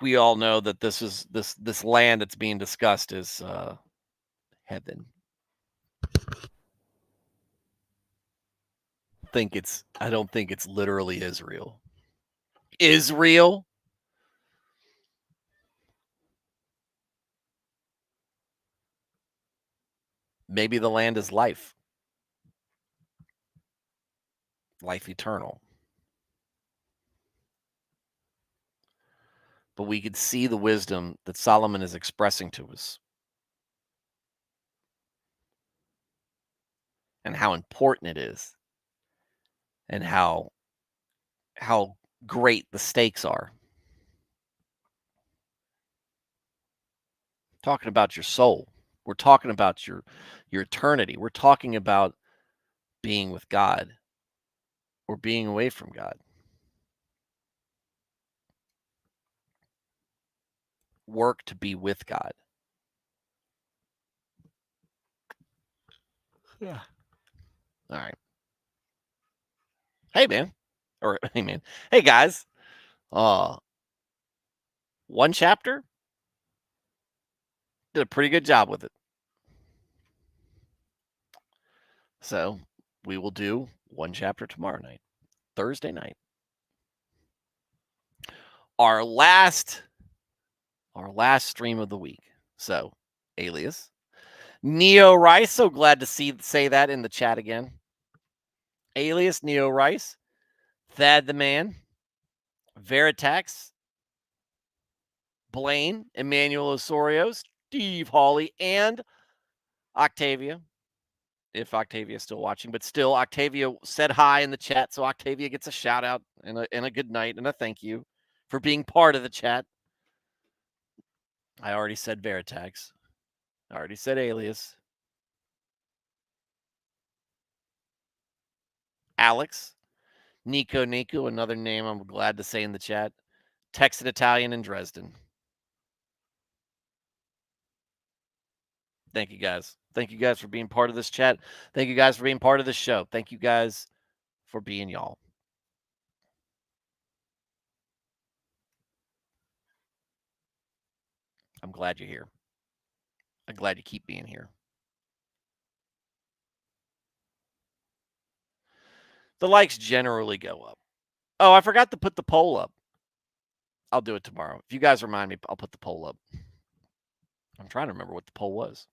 we all know that this land that's being discussed is heaven. I don't think it's literally Israel. Israel? Maybe the land is life. Life eternal. But we could see the wisdom that Solomon is expressing to us. And how important it is. And how great the stakes are. Talking about your soul. We're talking about your eternity. We're talking about being with God or being away from God. Work to be with God. Yeah. All right. Hey, man. Or, hey, man. Hey, guys. One chapter. Did a pretty good job with it. So we will do one chapter tomorrow night, Thursday night. Our last stream of the week. So, Alias. Neo Rice, so glad to say that in the chat again. Alias, Neo Rice, Thad the Man, Veritax, Blaine, Emmanuel Osorio, Steve Hawley, and Octavia. If Octavia is still watching, but still, Octavia said hi in the chat, so Octavia gets a shout out and a good night and a thank you for being part of the chat. I already said Veritax. I already said Alias. Alex, Nico, another name I'm glad to say in the chat. Texan Italian in Dresden. Thank you guys. Thank you guys for being part of this chat. Thank you guys for being part of this show. Thank you guys for being y'all. I'm glad you're here. I'm glad you keep being here. The likes generally go up. Oh, I forgot to put the poll up. I'll do it tomorrow. If you guys remind me, I'll put the poll up. I'm trying to remember what the poll was.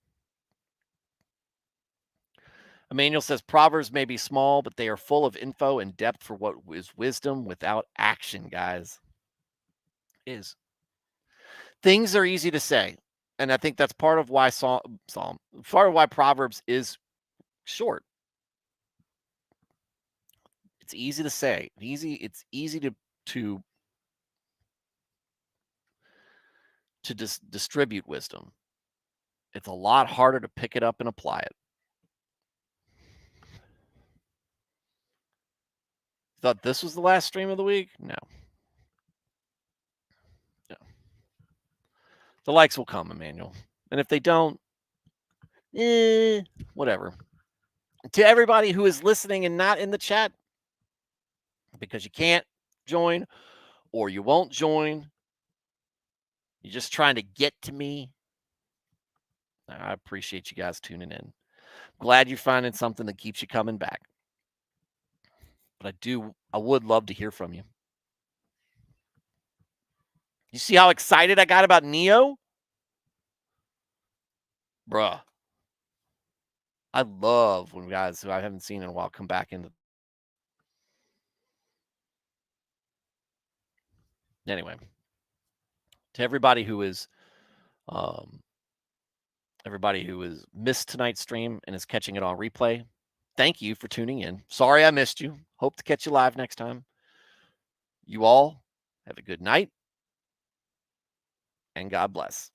Emmanuel says Proverbs may be small, but they are full of info and depth for what is wisdom without action, guys. Is things are easy to say, and I think that's part of why part of why Proverbs is short. It's easy to say. It's easy to distribute wisdom. It's a lot harder to pick it up and apply it. Thought this was the last stream of the week? No. The likes will come, Emmanuel. And if they don't, whatever. To everybody who is listening and not in the chat, because you can't join or you won't join, you're just trying to get to me. I appreciate you guys tuning in. Glad you're finding something that keeps you coming back. But I would love to hear from you. You see how excited I got about Neo? Bruh. I love when guys who I haven't seen in a while come back into. Anyway, to everybody who is missed tonight's stream and is catching it on replay, thank you for tuning in. Sorry I missed you. Hope to catch you live next time. You all have a good night, and God bless.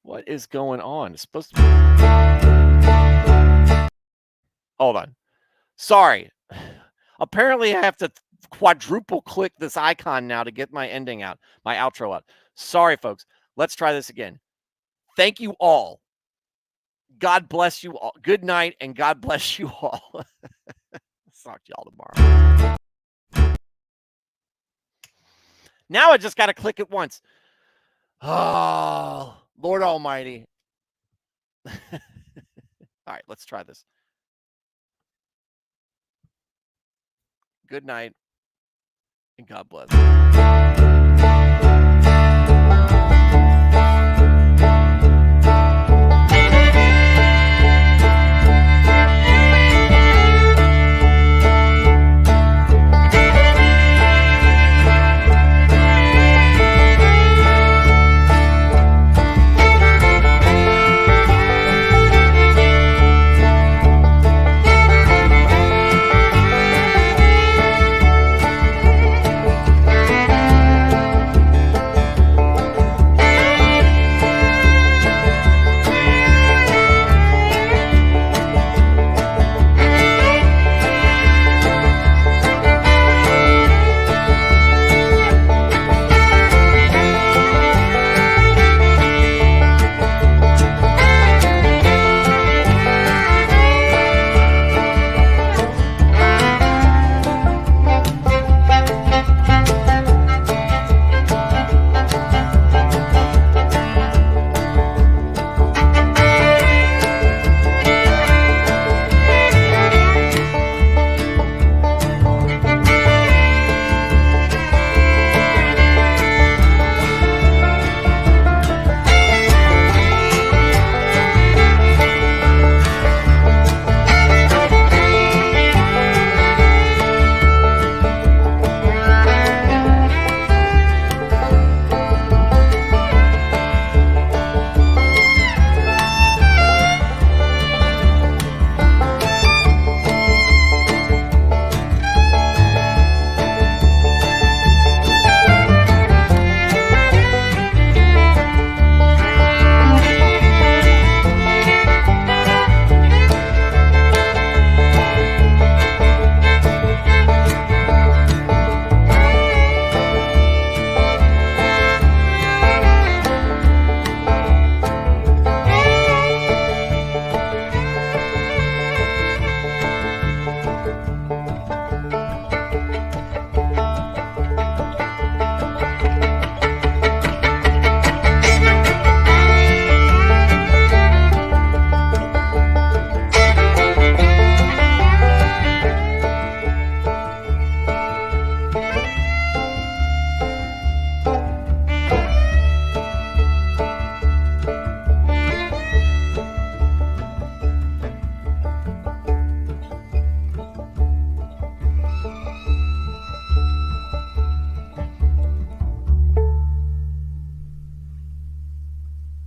What is going on? It's supposed to be. Hold on. Sorry. Apparently, I have to quadruple click this icon now to get my ending out, my outro out. Sorry, folks. Let's try this again. Thank you all. God bless you all. Good night, and God bless you all. Talk to y'all tomorrow. Now I just got to click it once. Oh, Lord Almighty. All right, let's try this. Good night, and God bless.